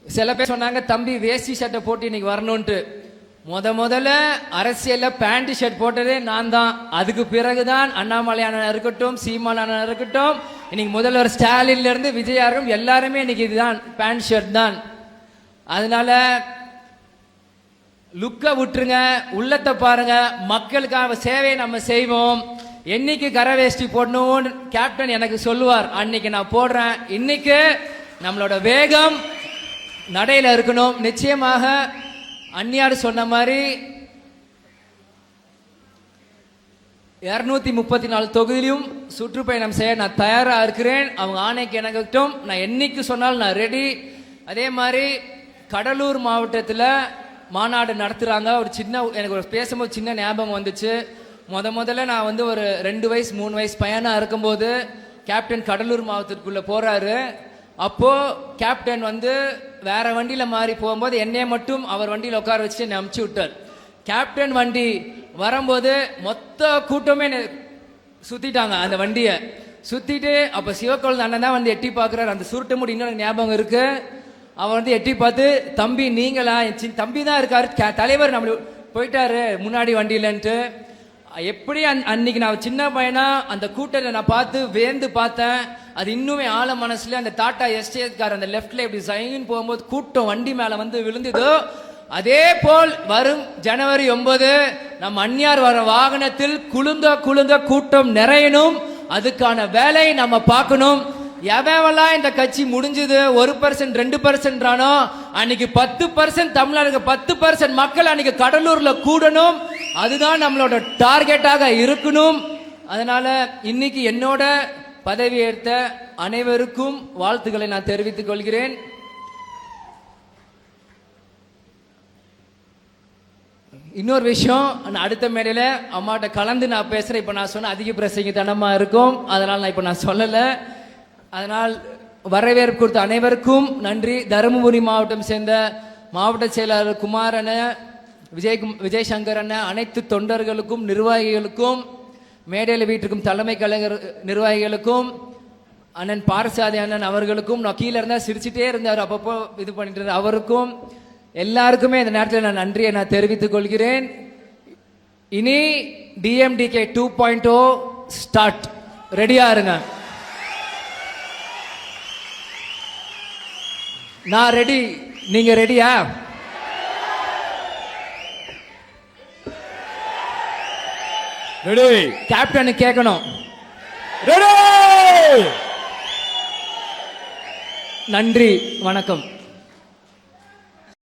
சில பேர் சொன்னாங்க தம்பி வேஷ்டி ஷர்ட்டை போட்டு இன்னைக்கு வரணும்ட்டு. முதல்ல அரசியல்ல பேண்ட் ஷர்ட் போட்டதே நான் தான். அதுக்கு பிறகுதான் அண்ணாமலை அண்ணன் இருக்கட்டும், சீமான் அண்ணன் இருக்கட்டும், இன்னைக்கு முதல்வர் ஸ்டாலின்ல இருந்து விஜயாரும் எல்லாருமே இன்னைக்கு இதுதான் பேண்ட் ஷர்ட் தான். அதனால லுக்க விட்டுருங்க, உள்ளத்தை பாருங்க. மக்களுக்காக சேவையை நம்ம செய்வோம். என்னைக்கு கரை வேஷ்டி போடணும் கேப்டன் எனக்கு சொல்லுவார், அன்னைக்கு நான் போடுறேன். இன்னைக்கு நம்மளோட வேகம் நடையில இருக்கணும். நிச்சயமாக அந்நியார் சொன்ன மாதிரி 234 தொகுதியிலும் சுற்றுப்பயணம் செய்ய நான் தயாரா இருக்கிறேன். அவங்க ஆணைக்கு எனக்கும் நான் என்னைக்கு சொன்னாலும் நான் ரெடி. அதே மாதிரி கடலூர் மாவட்டத்தில் மாநாடு நடத்துறாங்க. ஒரு சின்ன எனக்கு ஒரு பேசும்போது சின்ன ஞாபகம் வந்துச்சு. முதல்ல நான் வந்து ஒரு 2 வயசு 3 வயசு பையனா இருக்கும்போது கேப்டன் கடலூர் மாவட்டத்துக்குள்ள போறாரு. அப்போ கேப்டன் வந்து வேற வண்டியில மாறி போகும்போது என்னைய மட்டும் அவர் வண்டியில உட்கார வச்சு என்னை அமுச்சு விட்டார். கேப்டன் வண்டி வரும்போது மொத்த கூட்டமே சுத்திட்டாங்க. அந்த வண்டியை சுத்திட்டு அப்ப சிவக்கோள் அண்ணன் தான் வந்து எட்டி பாக்குறாரு. அந்த சுருட்டு முடி இன்னொரு ஞாபகம் இருக்கு. அவர் வந்து எட்டி பார்த்து, தம்பி நீங்களா? தம்பி தான் இருக்காரு, தலைவர் நம்ம போயிட்டாரு முன்னாடி வண்டியிலன்ட்டு. எப்படி அன்னைக்கு நான் சின்ன பையனா அந்த கூட்டத்தை நான் பார்த்து வேந்து பார்த்தேன். அது இன்னுமே ஆழ மனசுல அந்த டாடா எஸ்டேட் கார் அந்த லெப்ட்ல இப்படி சைன் போகும்போது கூட்டம் வண்டி மேல வந்து விழுந்ததோ, அதே போல் வரும் ஜனவரி 9 நம்ம அந்நியார் வர வாகனத்தில் குழுந்த கூட்டம் நிறையணும். அதுக்கான வேலை நம்ம பார்க்கணும். எவெல்லாம் இந்த கட்சி முடிஞ்சது 1% 2% அன்னைக்கு 10% தமிழ்நாடு 10% மக்கள் அன்னைக்கு கடலூர்ல கூடணும். அதுதான் நம்மளோட டார்கெட்டாக இருக்கணும். அதனால இன்னைக்கு என்னோட பதவி ஏற்ற அனைவருக்கும் வாழ்த்துக்களை நான் தெரிவித்துக் கொள்கிறேன். இன்னொரு விஷயம், அடுத்த மேடையில அம்மாட்ட கலந்து நான் பேசுறேன். இப்ப நான் சொன்ன அதிக பிரசங்கித்தனமா இருக்கும், அதனால நான் இப்ப நான் சொல்லல. அதனால் வரவேற்பு கொடுத்த அனைவருக்கும் நன்றி. தருமபுரி மாவட்டம் சேர்ந்த மாவட்ட செயலாளர் குமார் அண்ணன், விஜய் சங்கர் அண்ணன், அனைத்து தொண்டர்களுக்கும் நிர்வாகிகளுக்கும், மேடையில் வீட்டிற்கும் தலைமை கலைஞர் நிர்வாகிகளுக்கும், அண்ணன் பாரசாதி அண்ணன் அவர்களுக்கும், நான் கீழே இருந்தா சிரிச்சுட்டே இருந்தார் அப்பப்போ இது பண்ணிட்டு அவருக்கும் எல்லாருக்குமே இந்த நேரத்தில் நான் நன்றியை நான் தெரிவித்துக் கொள்கிறேன். இனி DMDK 2.0 ஸ்டார்ட். ரெடியா இருங்க. நான் ரெடி, நீங்க ரெடியா? ரெடி. கேப்டன் கேட்கணும். ரெடி. நன்றி, வணக்கம்.